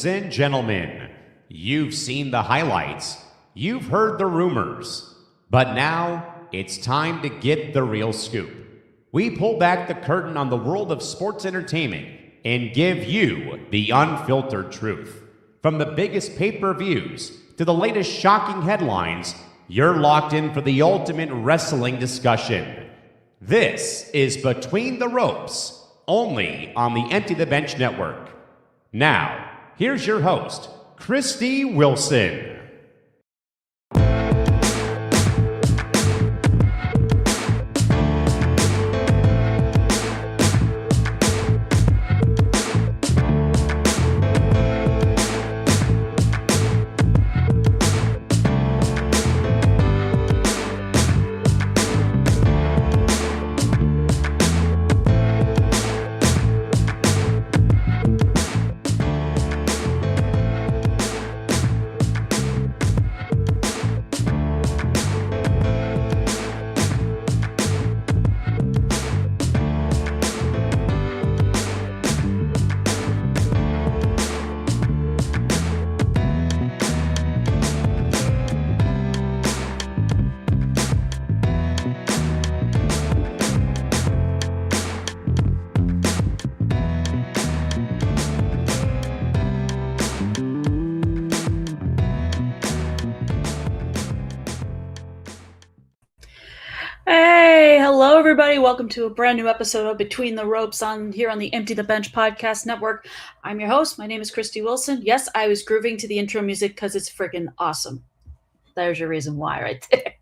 Ladies and gentlemen, you've seen the highlights, you've heard the rumors, but now it's time to get the real scoop. We pull back the curtain on the world of sports entertainment and give you the unfiltered truth. From the biggest pay-per-views to the latest shocking headlines, you're locked in for the ultimate wrestling discussion. This is Between the Ropes, only on the Empty the Bench Network. Now, here's your host, Kristie Wilson. Hello, everybody. Welcome to a brand new episode of Between the Ropes here on the Empty the Bench Podcast Network. I'm your host. My name is Kristie Wilson. Yes, I was grooving to the intro music because it's freaking awesome. There's your reason why right there.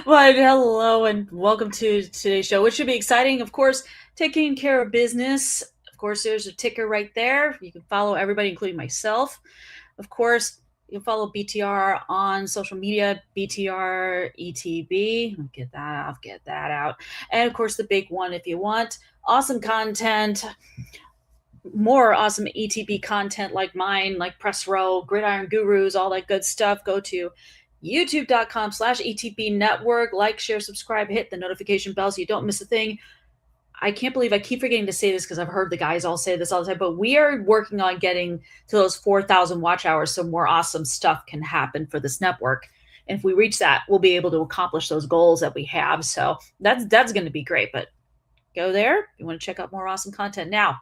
But hello and welcome to today's show, which should be exciting. Of course, taking care of business. Of course, there's a ticker right there. You can follow everybody, including myself. Of course, you can follow BTR on social media, BTR ETB. Get that out. And of course, the big one, if you want awesome content, more awesome ETB content like mine, like Press Row, Gridiron Gurus, all that good stuff, go to youtube.com/ETB network. Like, share, subscribe, hit the notification bell so you don't miss a thing. I can't believe I keep forgetting to say this because I've heard the guys all say this all the time, but we are working on getting to those 4,000 watch hours so more awesome stuff can happen for this network. And if we reach that, we'll be able to accomplish those goals that we have. So that's going to be great. But go there. You want to check out more awesome content. Now,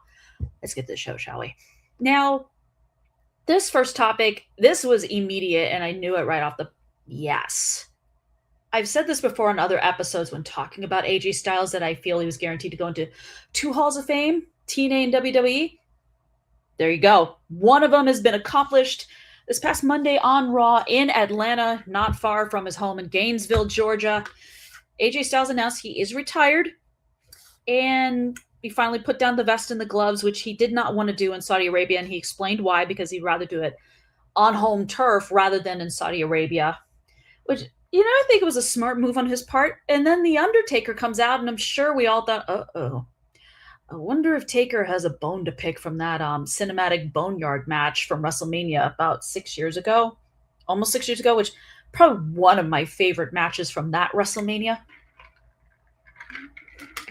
let's get to the show, shall we? Now, this first topic, this was immediate, and I knew it right off the yes. I've said this before on other episodes when talking about AJ Styles that I feel he was guaranteed to go into 2 Halls of Fame, TNA and WWE. There you go. One of them has been accomplished this past Monday on Raw in Atlanta, not far from his home in Gainesville, Georgia. AJ Styles announced he is retired, and he finally put down the vest and the gloves, which he did not want to do in Saudi Arabia, and he explained why, because he'd rather do it on home turf rather than in Saudi Arabia, which, you know, I think it was a smart move on his part. And then the Undertaker comes out, and I'm sure we all thought, I wonder if Taker has a bone to pick from that cinematic Boneyard match from WrestleMania about 6 years ago, almost 6 years ago, which probably one of my favorite matches from that WrestleMania.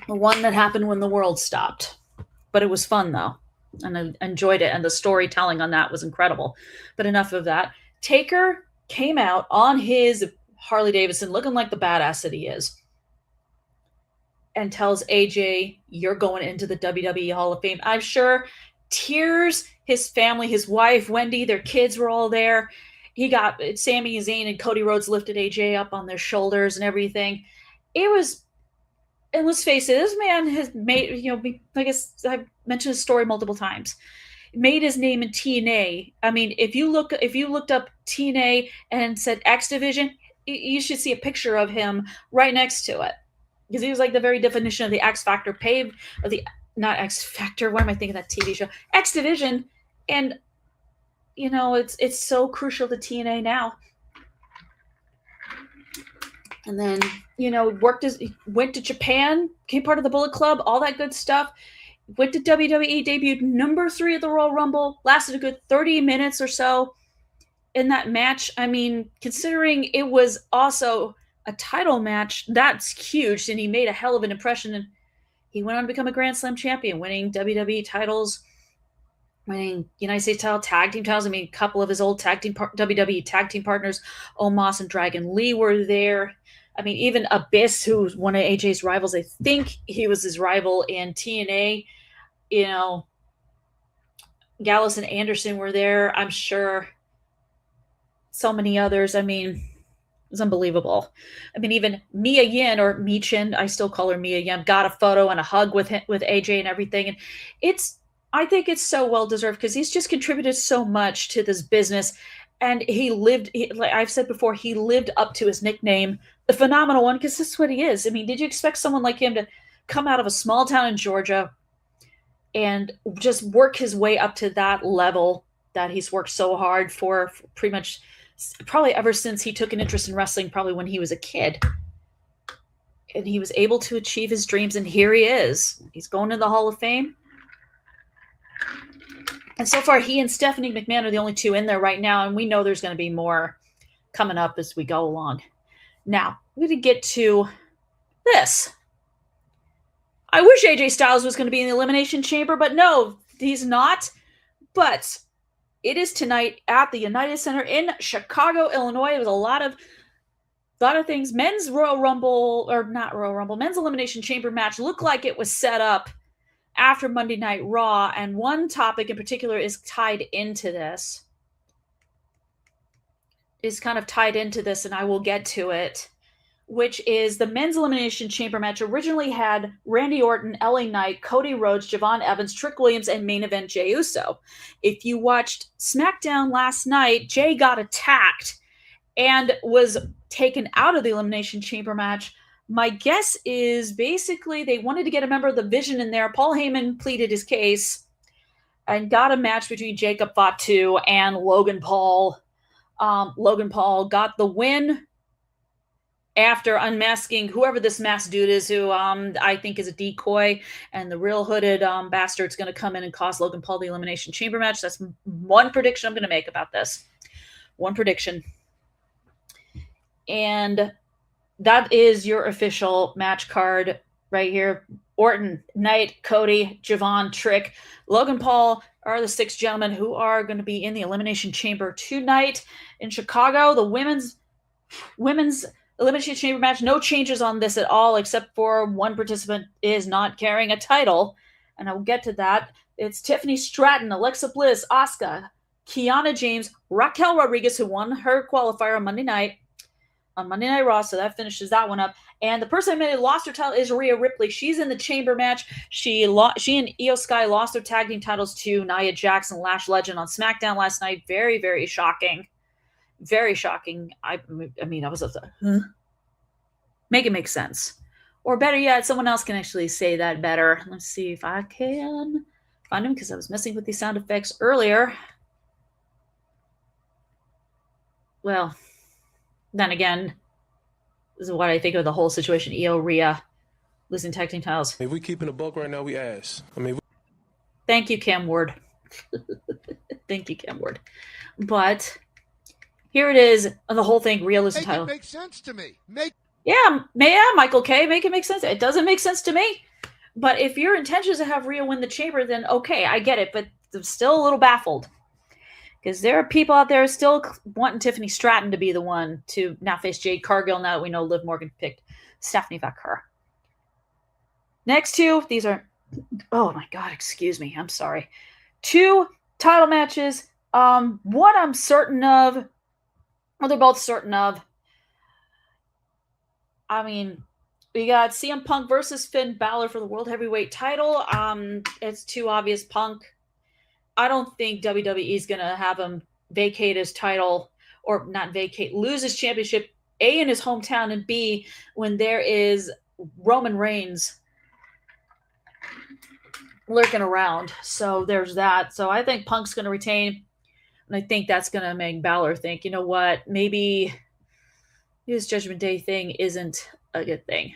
The one that happened when the world stopped. But it was fun, though, and I enjoyed it, and the storytelling on that was incredible. But enough of that. Taker came out on his Harley Davidson looking like the badass that he is and tells AJ, you're going into the WWE Hall of Fame. I'm sure tears, his family, his wife, Wendy, their kids were all there. He got Sami Zayn and Cody Rhodes lifted AJ up on their shoulders and everything. It was, and let's face it, this man has made, I guess I've mentioned his story multiple times, made his name in TNA. I mean, if you looked up TNA and said X Division, you should see a picture of him right next to it, because he was like the very definition of the X Factor not X Factor. What am I thinking of that TV show? X Division. And, it's so crucial to TNA now. And then, went to Japan, became part of the Bullet Club, all that good stuff. Went to WWE, debuted number 3 at the Royal Rumble, lasted a good 30 minutes or so. In that match, I mean, considering it was also a title match, that's huge, and he made a hell of an impression, and he went on to become a Grand Slam champion, winning WWE titles winning United States title, tag team titles. I mean, a couple of his old WWE tag team partners, Omos and Dragon Lee, were there. I mean, even Abyss, who's one of AJ's rivals, I think he was his rival in TNA. You know, Gallows and Anderson were there. I'm sure so many others. I mean, it's unbelievable. I mean, even Mia Yin, or Michin, I still call her Mia Yin, got a photo and a hug with AJ and everything. And I think it's so well deserved because he's just contributed so much to this business. And like I've said before, he lived up to his nickname, the Phenomenal One, because this is what he is. I mean, did you expect someone like him to come out of a small town in Georgia and just work his way up to that level that he's worked so hard for pretty much probably ever since he took an interest in wrestling, probably when he was a kid? And he was able to achieve his dreams, and here he is. He's going to the Hall of Fame. And so far, he and Stephanie McMahon are the only two in there right now, and we know there's going to be more coming up as we go along. Now, we're going to get to this. I wish AJ Styles was going to be in the Elimination Chamber, but no, he's not. But it is tonight at the United Center in Chicago, Illinois. It was a lot of things. Men's Royal Rumble, or not Royal Rumble, men's Elimination Chamber match looked like it was set up after Monday Night Raw, and one topic in particular is tied into this. And I will get to it, which is the men's Elimination Chamber match originally had Randy Orton, LA Knight, Cody Rhodes, Javon Evans, Trick Williams, and main event Jey Uso. If you watched SmackDown last night, Jey got attacked and was taken out of the Elimination Chamber match. My guess is basically they wanted to get a member of the Vision in there. Paul Heyman pleaded his case and got a match between Jacob Fatu and Logan Paul. Logan Paul got the win after unmasking whoever this masked dude is, who I think is a decoy, and the real hooded bastard's going to come in and cost Logan Paul the Elimination Chamber match. That's one prediction I'm going to make about this. One prediction. And that is your official match card right here. Orton, Knight, Cody, Javon, Trick, Logan Paul are the 6 gentlemen who are going to be in the Elimination Chamber tonight in Chicago. The women's Elimination Chamber match, no changes on this at all, except for one participant is not carrying a title, and I will get to that. It's Tiffany Stratton, Alexa Bliss, Asuka, Kiana James, Raquel Rodriguez, who won her qualifier on Monday Night Raw, so that finishes that one up. And the person who lost her title is Rhea Ripley. She's in the chamber match. She and Io Sky lost their tag team titles to Nia Jax and Lash Legend on SmackDown last night. Very, very shocking. Very shocking. I mean, I was make it make sense. Or better yet, someone else can actually say that better. Let's see if I can find him, because I was messing with these sound effects earlier. Well, then again, this is what I think of the whole situation. Io, Rhea, losing tag team titles. If we keeping a buck right now, we ass. Thank you, Cam Ward. Thank you, Cam Ward. But here it is, the whole thing, Rhea losing title. Make it make sense to me. Yeah, Michael K, make it make sense. It doesn't make sense to me. But if your intention is to have Rhea win the chamber, then okay, I get it. But I'm still a little baffled, because there are people out there still wanting Tiffany Stratton to be the one to now face Jade Cargill, now that we know Liv Morgan picked Stephanie Vaquer. Next two, these are, oh my God, excuse me, I'm sorry. 2 title matches. One I'm certain of, well, they're both certain of. I mean, we got CM Punk versus Finn Balor for the World Heavyweight title. It's too obvious. Punk, I don't think WWE is going to have him vacate his title, or not vacate, lose his championship, A, in his hometown, and B, when there is Roman Reigns lurking around. So there's that. So I think Punk's going to retain, and I think that's going to make Balor think, you know what, maybe his Judgment Day thing isn't a good thing.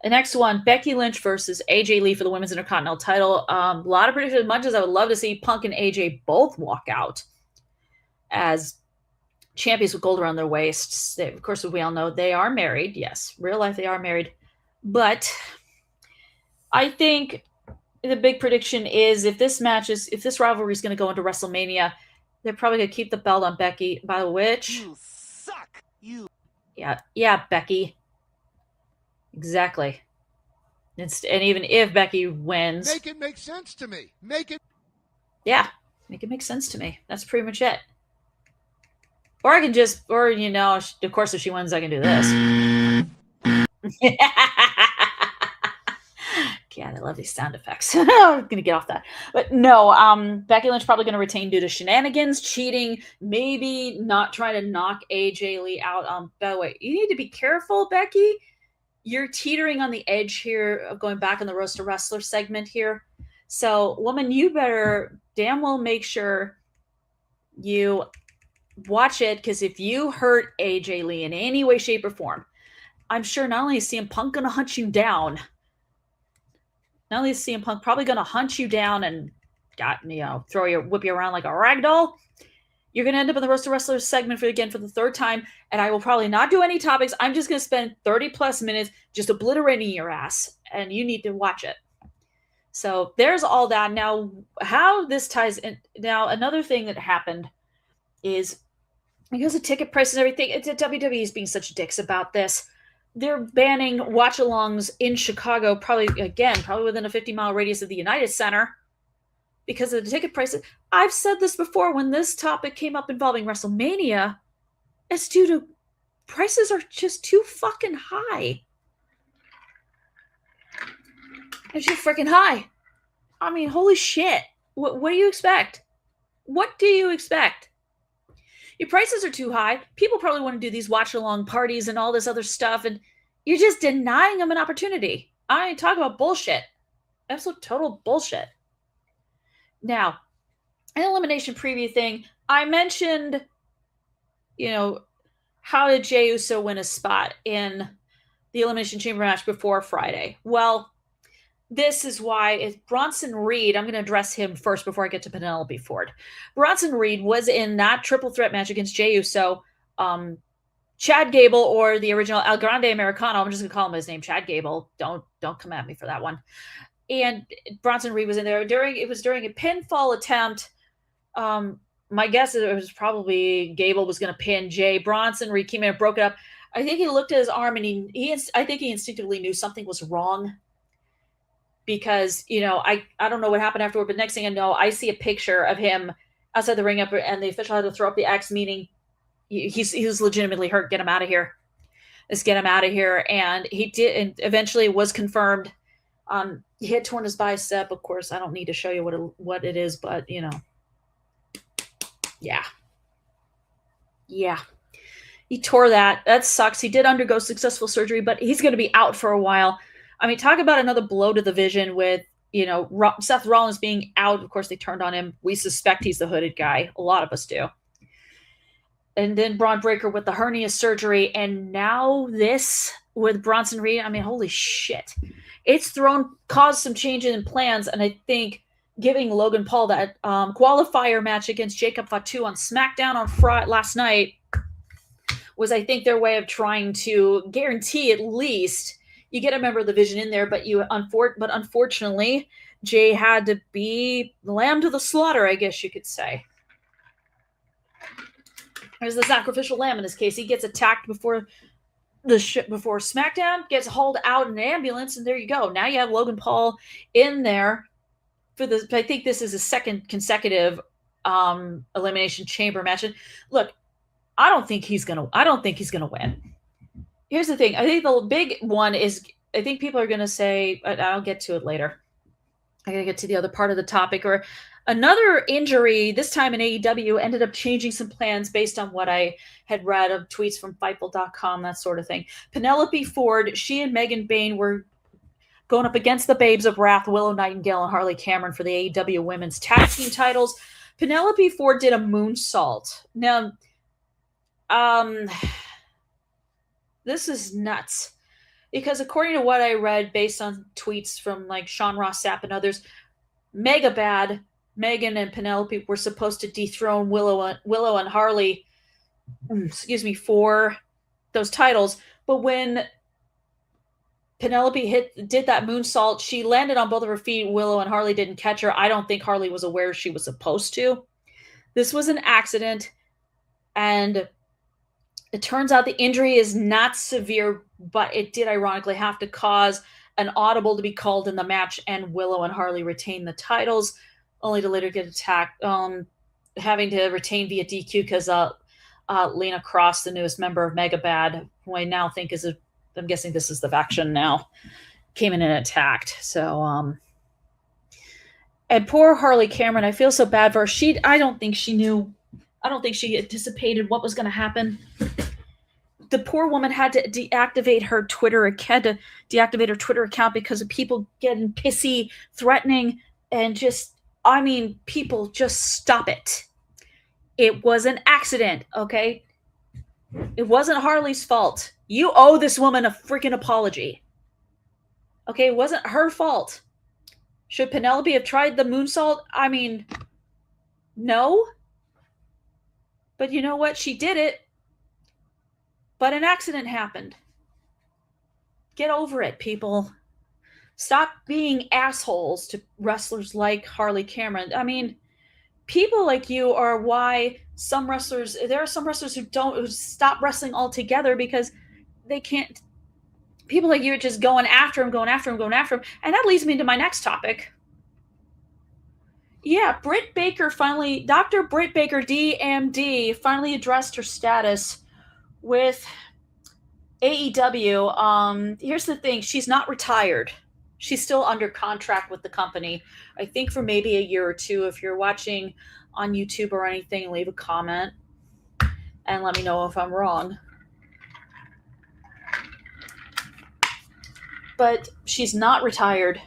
The next one, Becky Lynch versus AJ Lee for the Women's Intercontinental title. A lot of predictions. As much as I would love to see Punk and AJ both walk out as champions with gold around their waists. Of course, we all know they are married. Yes, real life they are married. But I think the big prediction is if this rivalry is going to go into WrestleMania, they're probably going to keep the belt on Becky, by which... You suck! You... Yeah, Becky. Exactly. And even if Becky wins... Make it make sense to me. Yeah, make it make sense to me. That's pretty much it. Or I can just... Or, of course, if she wins, I can do this. God, I love these sound effects. I'm going to get off that. But no, Becky Lynch probably going to retain due to shenanigans, cheating, maybe not trying to knock AJ Lee out. By the way, you need to be careful, Becky. You're teetering on the edge here of going back on the Roast to Wrestler segment here. So, woman, you better damn well make sure you watch it, because if you hurt AJ Lee in any way, shape, or form, I'm sure not only is CM Punk going to hunt you down, not only is CM Punk probably going to hunt you down and whip you around like a rag doll, you're going to end up in the Roast to Wrestlers segment for the third time, and I will probably not do any topics. I'm just going to spend 30 plus minutes just obliterating your ass, and you need to watch it. So there's all that. Now, how this ties in. Now, another thing that happened is because of ticket prices and everything, WWE is being such dicks about this. They're banning watch-alongs in Chicago, probably within a 50-mile radius of the United Center, because of the ticket prices. I've said this before when this topic came up involving WrestleMania. It's due to prices are just too fucking high. They're too freaking high. I mean, holy shit. What do you expect? What do you expect? Your prices are too high. People probably want to do these watch-along parties and all this other stuff, and you're just denying them an opportunity. I ain't talking about bullshit. Absolute total bullshit. Now, an elimination preview thing, I mentioned, how did Jey Uso win a spot in the Elimination Chamber match before Friday? Well, this is why it's Bronson Reed. I'm going to address him first before I get to Penelope Ford. Bronson Reed was in that triple threat match against Jey Uso, Chad Gable, or the original El Grande Americano. I'm just going to call him his name, Chad Gable. Don't come at me for that one. And Bronson Reed was in there during a pinfall attempt. My guess is it was probably Gable was going to pin Jay. Bronson Reed came in and broke it up. I think he looked at his arm and I think he instinctively knew something was wrong. Because, I don't know what happened afterward, but next thing I know, I see a picture of him outside the ring up, and the official had to throw up the X, meaning he was legitimately hurt. Get him out of here. Let's get him out of here. And he did, and eventually was confirmed. He had torn his bicep. Of course, I don't need to show you what it is, but, yeah. He tore that. That sucks. He did undergo successful surgery, but he's going to be out for a while. I mean, talk about another blow to the vision with, Seth Rollins being out. Of course, they turned on him. We suspect he's the hooded guy. A lot of us do. And then Braun Breaker with the hernia surgery. And now this with Bronson Reed. I mean, holy shit. It's caused some changes in plans. And I think giving Logan Paul that qualifier match against Jacob Fatu on SmackDown on last night was, I think, their way of trying to guarantee at least you get a member of the Vision in there, but unfortunately, Jay had to be lamb to the slaughter, I guess you could say. There's the sacrificial lamb in this case. He gets attacked before SmackDown, gets hauled out in an ambulance, and there you go. Now you have Logan Paul in there for this. I think this is a second consecutive Elimination Chamber match. And look, I don't think he's gonna win. Here's the thing. I think the big one is, I think people are going to say, I'll get to it later. I got to get to the other part of the topic. Or another injury, this time in AEW, ended up changing some plans based on what I had read of tweets from Fightful.com, that sort of thing. Penelope Ford, she and Megan Bayne were going up against the Babes of Wrath, Willow Nightingale and Harley Cameron for the AEW Women's Tag Team titles. Penelope Ford did a moonsault. Now, this is nuts, because according to what I read based on tweets from like Sean Ross Sapp and others, Mega Bad, Megan and Penelope were supposed to dethrone Willow and Harley, for those titles. But when Penelope did that moonsault. She landed on both of her feet. Willow and Harley didn't catch her. I don't think Harley was aware she was supposed to. This was an accident, and it turns out the injury is not severe, but it did ironically have to cause an audible to be called in the match, and Willow and Harley retain the titles, only to later get attacked, having to retain via DQ because Lena Cross, the newest member of Megabad, who I now think is I'm guessing this is the faction now, came in and attacked. So, and poor Harley Cameron, I feel so bad for her. I don't think she anticipated what was going to happen. The poor woman had to deactivate her Twitter account because of people getting pissy, threatening, and people just stop it. It was an accident, okay? It wasn't Harley's fault. You owe this woman a freaking apology. Okay, it wasn't her fault. Should Penelope have tried the moonsault? No. But you know what? She did it. But an accident happened. Get over it, people. Stop being assholes to wrestlers like Harley Cameron. People like you are why there are some wrestlers who stop wrestling altogether because they can't. People like you are just going after him. And that leads me to my next topic. Yeah, Dr. Britt Baker, DMD, finally addressed her status with AEW. Here's the thing. She's not retired. She's still under contract with the company, I think for maybe a year or two. If you're watching on YouTube or anything, leave a comment and let me know if I'm wrong. But she's not retired.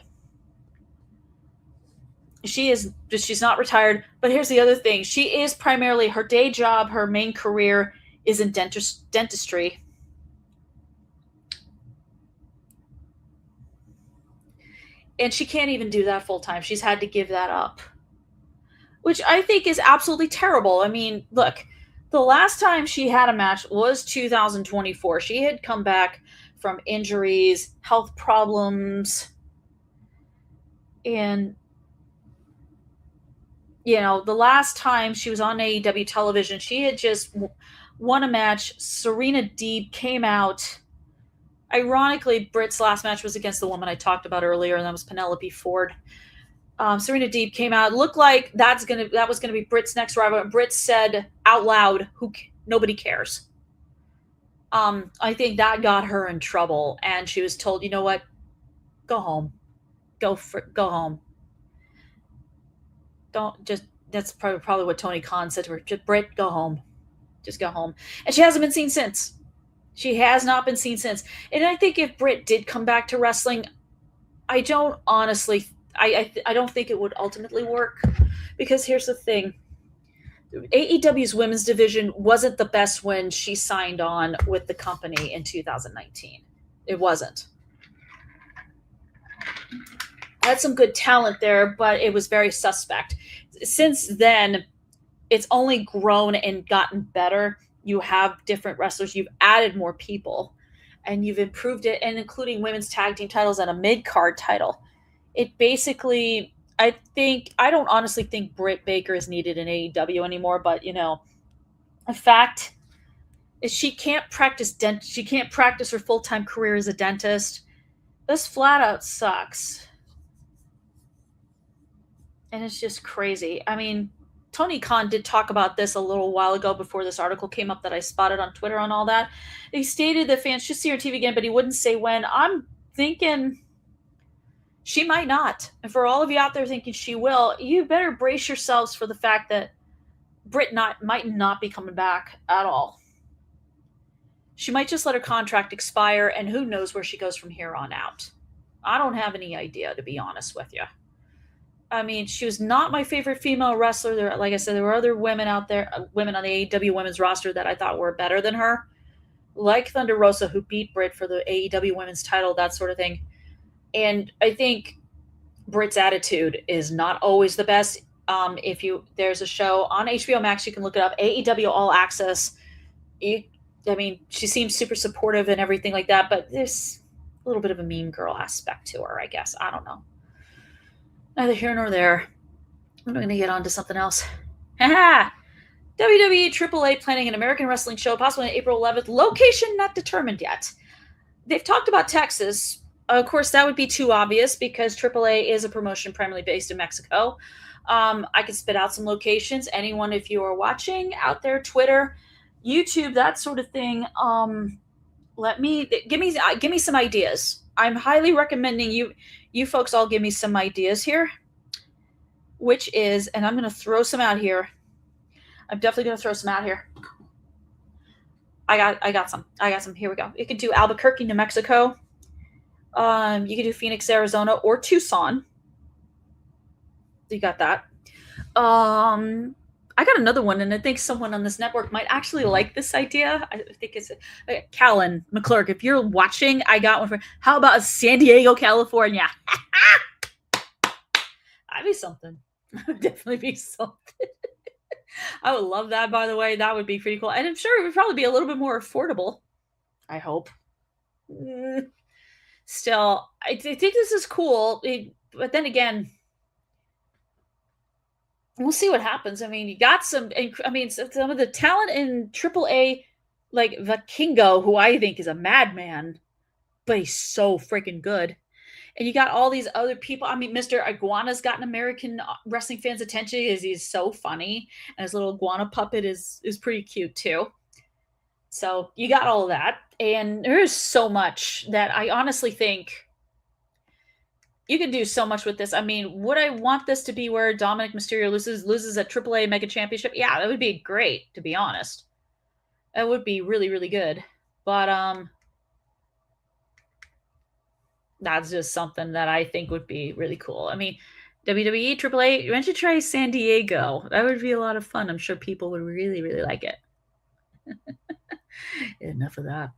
She's not retired. But here's the other thing. She is primarily, her day job, her main career is in dentistry. And she can't even do that full time. She's had to give that up, which I think is absolutely terrible. Look, the last time she had a match was 2024. She had come back from injuries, health problems, and the last time she was on AEW television, she had just won a match. Serena Deeb came out. Ironically, Britt's last match was against the woman I talked about earlier, and that was Penelope Ford. Serena Deeb came out. It looked like that was gonna be Britt's next rival. And Britt said out loud, "Nobody cares." I think that got her in trouble, and she was told, "You know what? Go home. Go home. That's probably what Tony Khan said to her. Just, Britt, go home. Just go home." And she hasn't been seen since. She has not been seen since. And I think if Britt did come back to wrestling, I don't think it would ultimately work. Because here's the thing. AEW's women's division wasn't the best when she signed on with the company in 2019. It wasn't. Had some good talent there, but it was very suspect. Since then, it's only grown and gotten better. You have different wrestlers. You've added more people, and you've improved it, and including women's tag team titles and a mid-card title. It basically, I don't honestly think Britt Baker is needed in AEW anymore, but, in fact, she can't practice her full-time career as a dentist. This flat out sucks. And it's just crazy. Tony Khan did talk about this a little while ago before this article came up that I spotted on Twitter and all that. He stated that fans should see her TV again, but he wouldn't say when. I'm thinking she might not. And for all of you out there thinking she will, you better brace yourselves for the fact that Britt might not be coming back at all. She might just let her contract expire, and who knows where she goes from here on out. I don't have any idea, to be honest with you. She was not my favorite female wrestler. Like I said, there were other women out there, women on the AEW women's roster that I thought were better than her, like Thunder Rosa, who beat Britt for the AEW women's title, that sort of thing. And I think Britt's attitude is not always the best. There's a show on HBO Max, you can look it up, AEW All Access. She seems super supportive and everything like that, but little bit of a mean girl aspect to her, I guess. I don't know. Neither here nor there. I'm going to get on to something else. Haha! WWE AAA planning an American wrestling show, possibly on April 11th. Location not determined yet. They've talked about Texas. Of course, that would be too obvious because AAA is a promotion primarily based in Mexico. I can spit out some locations. Anyone, if you are watching out there, Twitter, YouTube, that sort of thing, give me some ideas. I'm highly recommending you folks all give me some ideas here, which is, and I'm going to throw some out here. I'm definitely going to throw some out here. I got some. Here we go. You could do Albuquerque, New Mexico. You could do Phoenix, Arizona, or Tucson. You got that. I got another one, and I think someone on this network might actually like this idea. I think it's Callan McClurk. If you're watching, I got one for. How about San Diego, California? That'd be something. That'd definitely be something. I would love that, by the way. That would be pretty cool. And I'm sure it would probably be a little bit more affordable. I hope. Still, I think this is cool. But then again, we'll see what happens. I mean, you got some of the talent in AAA, like Vikingo, who I think is a madman, but he's so freaking good. And you got all these other people. I mean, Mr. Iguana's gotten American wrestling fans' attention because he's so funny. And his little iguana puppet is pretty cute, too. So you got all of that. And there's so much that I honestly think you can do so much with this. I mean, would I want this to be where Dominic Mysterio loses a AAA Mega Championship? Yeah, that would be great, to be honest. That would be really, really good. But, that's just something that I think would be really cool. I mean, WWE, AAA, why don't you try San Diego? That would be a lot of fun. I'm sure people would really, really like it. Enough of that.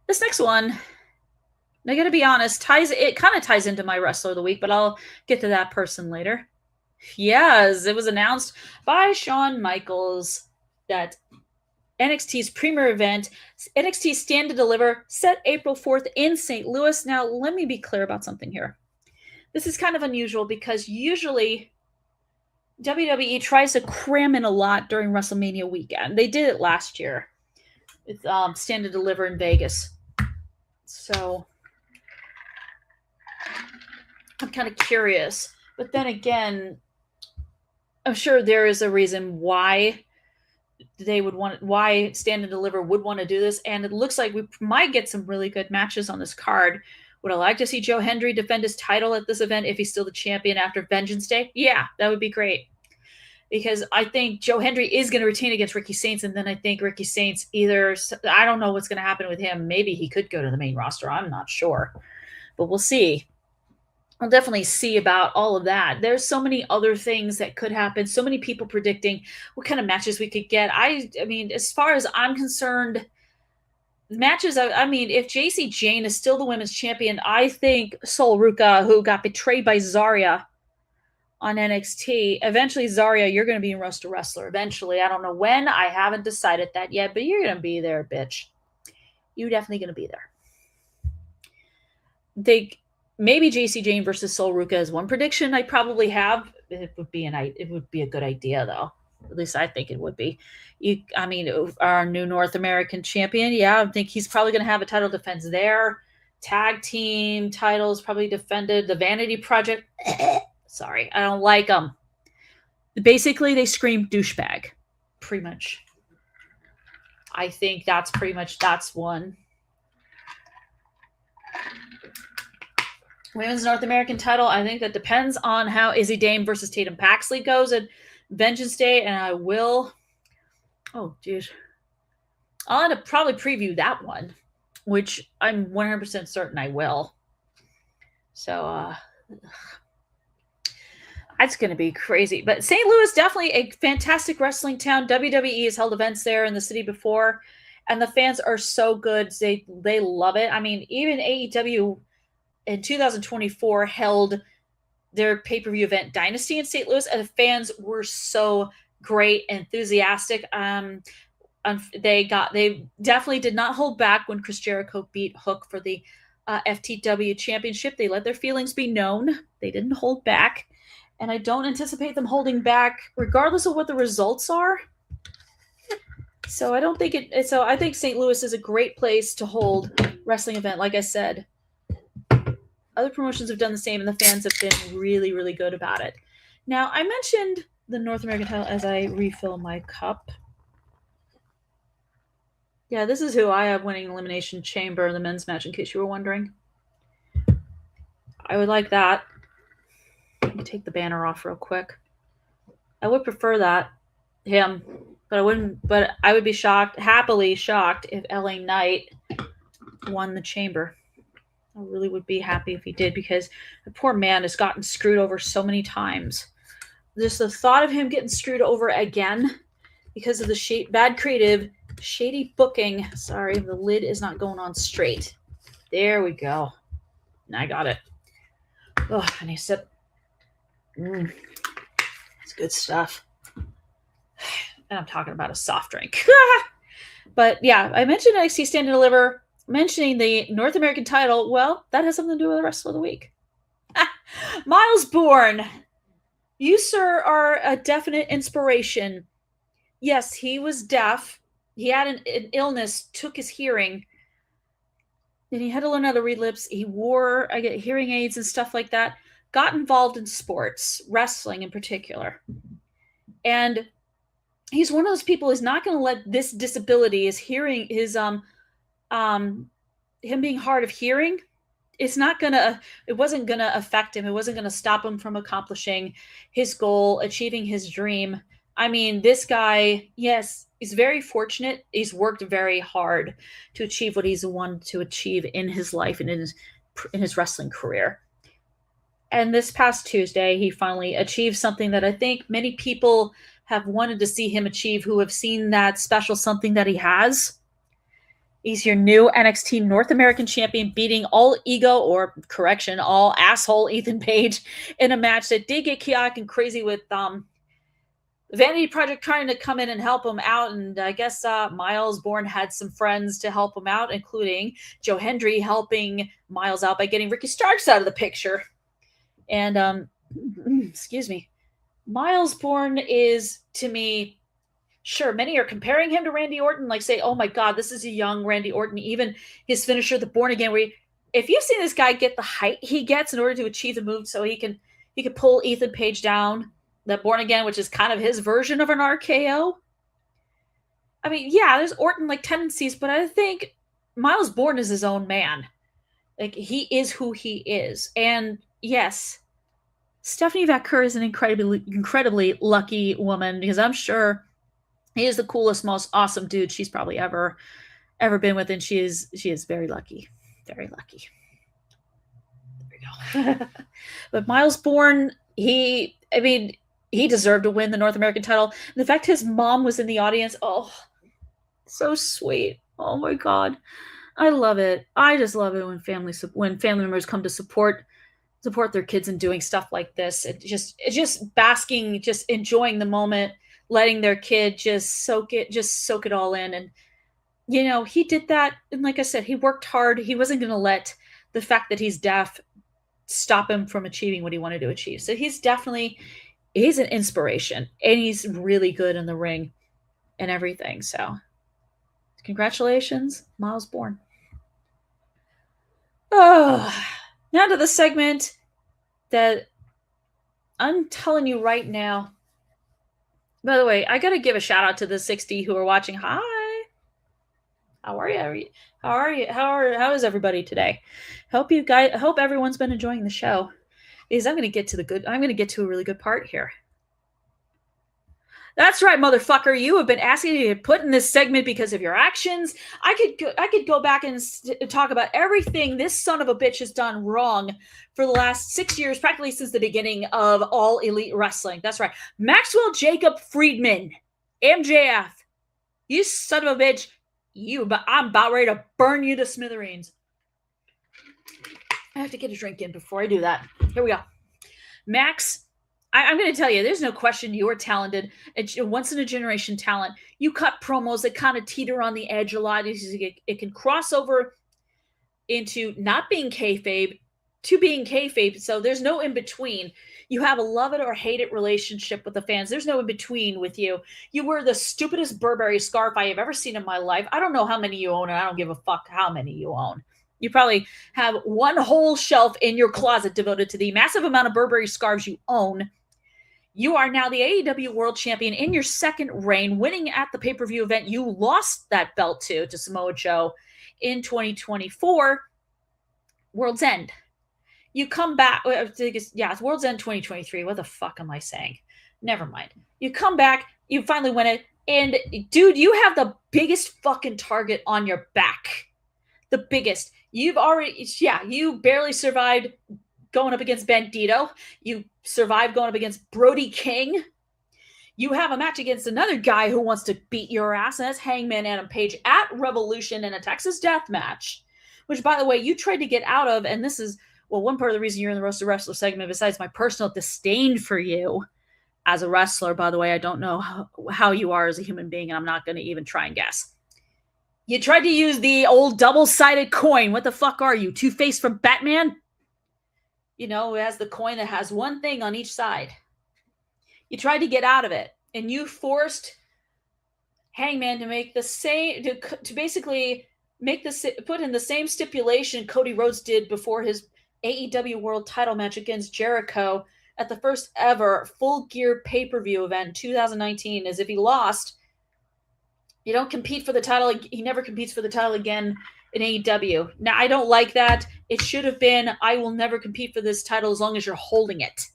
This next one, I gotta be honest, it kind of ties into my Wrestler of the Week, but I'll get to that person later. Yes, it was announced by Shawn Michaels that NXT's premier event, NXT Stand to Deliver, set April 4th in St. Louis. Now, let me be clear about something here. This is kind of unusual because usually WWE tries to cram in a lot during WrestleMania weekend. They did it last year with Stand to Deliver in Vegas. So I'm kind of curious. But then again, I'm sure there is a reason why why Stand and Deliver would want to do this, and it looks like we might get some really good matches on this card. Would I like to see Joe Hendry defend his title at this event if he's still the champion after Vengeance Day? Yeah, that would be great. Because I think Joe Hendry is going to retain against Ricky Saints, and then I think Ricky Saints I don't know what's going to happen with him. Maybe he could go to the main roster. I'm not sure. But we'll see. I'll definitely see about all of that. There's so many other things that could happen. So many people predicting what kind of matches we could get. I mean, as far as I'm concerned, matches, I mean, if JC Jane is still the women's champion, I think Sol Ruca, who got betrayed by Zarya on NXT, eventually, Zarya, you're going to be in Roast to Wrestler. Eventually. I don't know when. I haven't decided that yet, but you're going to be there, bitch. You're definitely going to be there. Maybe JC Jane versus Sol Ruca is one prediction I probably have. It would be a good idea, though. At least I think it would be. Our new North American champion, yeah, I think he's probably going to have a title defense there. Tag team titles probably defended. The Vanity Project, sorry, I don't like them. Basically, they scream douchebag, pretty much. I think that's one. Women's North American title, I think that depends on how Izzy Dame versus Tatum Paxley goes at Vengeance Day, and I will... Oh, dude. I'll end up probably preview that one, which I'm 100% certain I will. So, that's going to be crazy. But St. Louis, definitely a fantastic wrestling town. WWE has held events there in the city before, and the fans are so good. They love it. I mean, even AEW... in 2024 held their pay-per-view event Dynasty in St. Louis, and the fans were so great, enthusiastic. They definitely did not hold back when Chris Jericho beat Hook for the FTW championship. They let their feelings be known. They didn't hold back. And I don't anticipate them holding back regardless of what the results are. So I don't think so I think St. Louis is a great place to hold wrestling event. Like I said, other promotions have done the same and the fans have been really, really good about it. Now, I mentioned the North American title as I refill my cup. Yeah, this is who I have winning Elimination Chamber in the men's match, in case you were wondering. I would like that. Let me take the banner off real quick. I would prefer that. Him. But I wouldn't. But I would be happily shocked, if LA Knight won the chamber. I really would be happy if he did, because the poor man has gotten screwed over so many times. Just the thought of him getting screwed over again because of the bad creative, shady booking. Sorry, the lid is not going on straight. There we go. I got it. Oh, I need a sip. It's good stuff. And I'm talking about a soft drink. But yeah, I mentioned NXT Stand and Deliver. Mentioning the North American title, well, that has something to do with the rest of the week. Miles Bourne. You, sir, are a definite inspiration. Yes, he was deaf. He had an illness, took his hearing. Then he had to learn how to read lips. He wore hearing aids and stuff like that. Got involved in sports, wrestling in particular. And he's one of those people who's not going to let this disability, his hearing, him being hard of hearing, it wasn't gonna affect him. It wasn't gonna stop him from accomplishing his goal, achieving his dream. I mean, this guy, yes, he's very fortunate. He's worked very hard to achieve what he's wanted to achieve in his life and in his wrestling career. And this past Tuesday, he finally achieved something that I think many people have wanted to see him achieve, who have seen that special something that he has. He's your new NXT North American champion, beating all asshole Ethan Page in a match that did get chaotic and crazy, with Vanity Project trying to come in and help him out. And I guess Miles Bourne had some friends to help him out, including Joe Hendry helping Miles out by getting Ricky Starks out of the picture. And, excuse me, Miles Bourne is, to me, sure, many are comparing him to Randy Orton, like say, oh my God, this is a young Randy Orton. Even his finisher, the Born Again, where if you've seen this guy get the height he gets in order to achieve the move so he can pull Ethan Page down, that Born Again, which is kind of his version of an RKO. I mean, yeah, there's Orton-like tendencies, but I think Miles Bourne is his own man. Like, he is who he is. And yes, Stephanie Vaquer is an incredibly lucky woman, because I'm sure he is the coolest, most awesome dude she's probably ever been with, and she is very lucky. Very lucky. There we go. But Miles Bourne, he deserved to win the North American title. And the fact his mom was in the audience, oh, so sweet. Oh my God. I love it. I just love it when family members come to support their kids and doing stuff like this. It's just basking, just enjoying the moment, letting their kid just soak it all in. And, he did that. And like I said, he worked hard. He wasn't going to let the fact that he's deaf stop him from achieving what he wanted to achieve. So he's an inspiration, and he's really good in the ring and everything. So congratulations, Miles Bourne. Oh, now to the segment that I'm telling you right now. By the way, I got to give a shout out to the 60 who are watching. Hi. How are you? How is everybody today? Hope everyone's been enjoying the show. Because I'm going to get to a really good part here. That's right, motherfucker. You have been asking me to put in this segment because of your actions. I could go back and talk about everything this son of a bitch has done wrong for the last 6 years, practically since the beginning of All Elite Wrestling. That's right. Maxwell Jacob Friedman, MJF. You son of a bitch. I'm about ready to burn you to smithereens. I have to get a drink in before I do that. Here we go. Max, I'm going to tell you, there's no question you are talented. It's a once-in-a-generation talent. You cut promos that kind of teeter on the edge a lot. It can cross over into not being kayfabe to being kayfabe. So there's no in between. You have a love it or hate it relationship with the fans. There's no in between with you. You wear the stupidest Burberry scarf I have ever seen in my life. I don't know how many you own, and I don't give a fuck how many you own. You probably have one whole shelf in your closet devoted to the massive amount of Burberry scarves you own. You are now the AEW World Champion in your second reign, winning at the pay-per-view event you lost that belt to Samoa Joe in 2024, World's End. You come back, it's World's End 2023. What the fuck am I saying? Never mind. You come back, you finally win it, and dude, you have the biggest fucking target on your back. The biggest. You barely survived going up against Bandito. You survived going up against Brody King. You have a match against another guy who wants to beat your ass, and that's Hangman Adam Page at Revolution in a Texas death match, which, by the way, you tried to get out of, and this is, one part of the reason you're in the Roast of Wrestler segment, besides my personal disdain for you as a wrestler, by the way, I don't know how you are as a human being, and I'm not going to even try and guess. You tried to use the old double-sided coin. What the fuck are you, Two-Face from Batman? It has the coin that has one thing on each side. You tried to get out of it, and you forced Hangman to make the same, to basically put in the same stipulation Cody Rhodes did before his AEW World Title match against Jericho at the first ever Full Gear pay-per-view event in 2019. As if he lost, you don't compete for the title. He never competes for the title again in AEW. Now, I don't like that. It should have been, I will never compete for this title as long as you're holding it.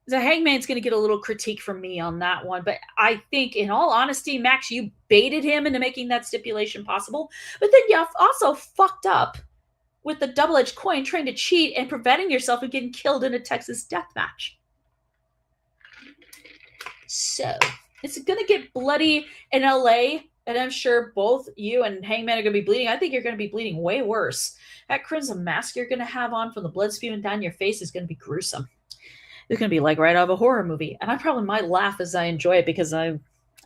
So Hangman's going to get a little critique from me on that one. But I think, in all honesty, Max, you baited him into making that stipulation possible. But then you also fucked up with the double-edged coin, trying to cheat and preventing yourself from getting killed in a Texas death match. So, it's going to get bloody in LA. And I'm sure both you and Hangman are going to be bleeding. I think you're going to be bleeding way worse. That crimson mask you're going to have on from the blood spewing down your face is going to be gruesome. It's going to be like right out of a horror movie. And I probably might laugh as I enjoy it because I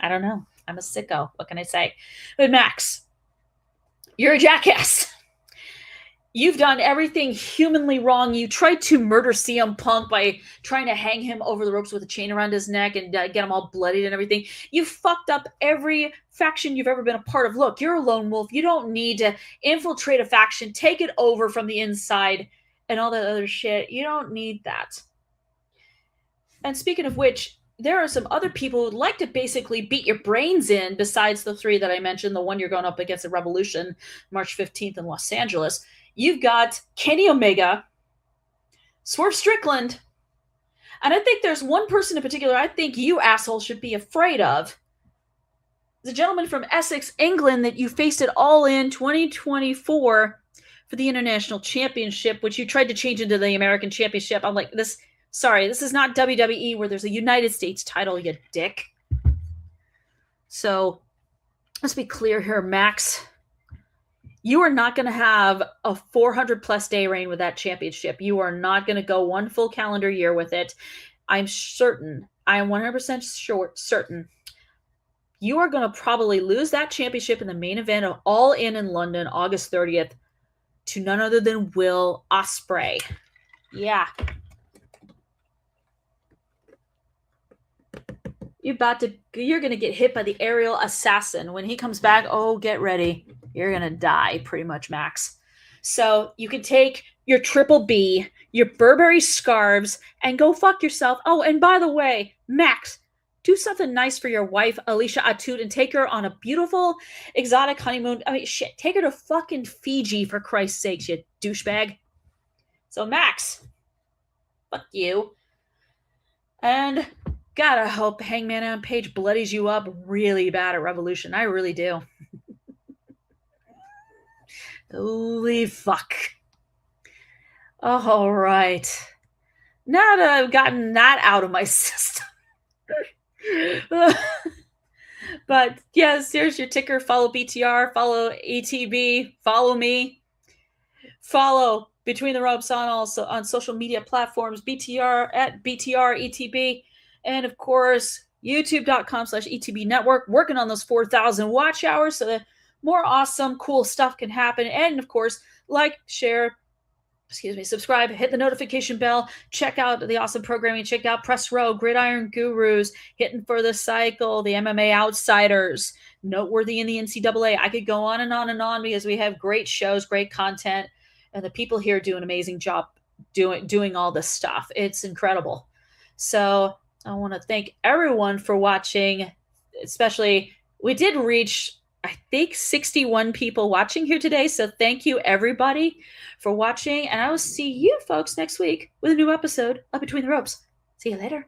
don't know. I'm a sicko. What can I say? But Max, you're a jackass. You've done everything humanly wrong. You tried to murder CM Punk by trying to hang him over the ropes with a chain around his neck and get him all bloodied and everything. You fucked up every faction you've ever been a part of. Look, you're a lone wolf. You don't need to infiltrate a faction, take it over from the inside, and all that other shit. You don't need that. And speaking of which, there are some other people who'd like to basically beat your brains in besides the three that I mentioned, the one you're going up against at Revolution, March 15th in Los Angeles. You've got Kenny Omega, Swerve Strickland, and I think there's one person in particular I think you assholes should be afraid of. The gentleman from Essex, England, that you faced it All In 2024 for the International Championship, which you tried to change into the American Championship. I'm like, this is not WWE where there's a United States title, you dick. So, let's be clear here, Max. You are not going to have a 400-plus day reign with that championship. You are not going to go one full calendar year with it. I'm certain. I am 100% certain. You are going to probably lose that championship in the main event of All In London, August 30th, to none other than Will Ospreay. Yeah. You're going to get hit by the aerial assassin. When he comes back, get ready. You're going to die, pretty much, Max. So you can take your Triple B, your Burberry scarves, and go fuck yourself. Oh, and by the way, Max, do something nice for your wife, Alicia Atout, and take her on a beautiful, exotic honeymoon. I mean, shit, take her to fucking Fiji, for Christ's sakes, you douchebag. So, Max, fuck you. And God, I hope Hangman Adam Page bloodies you up really bad at Revolution. I really do. Holy fuck. All right. Now that I've gotten that out of my system. But yes, here's your ticker. Follow BTR, follow ETB, follow me. Follow Between the Ropes on social media platforms, BTR at BTR ETB. And of course, youtube.com/ETB network, working on those 4,000 watch hours so that more awesome, cool stuff can happen. And of course, like, share, subscribe, hit the notification bell, check out the awesome programming, check out Press Row, Gridiron Gurus, Hitting for the Cycle, the MMA Outsiders, Noteworthy in the NCAA. I could go on and on and on because we have great shows, great content, and the people here do an amazing job doing all this stuff. It's incredible. So I want to thank everyone for watching, especially we did reach, I think, 61 people watching here today. So thank you, everybody, for watching. And I will see you folks next week with a new episode of Between the Ropes. See you later.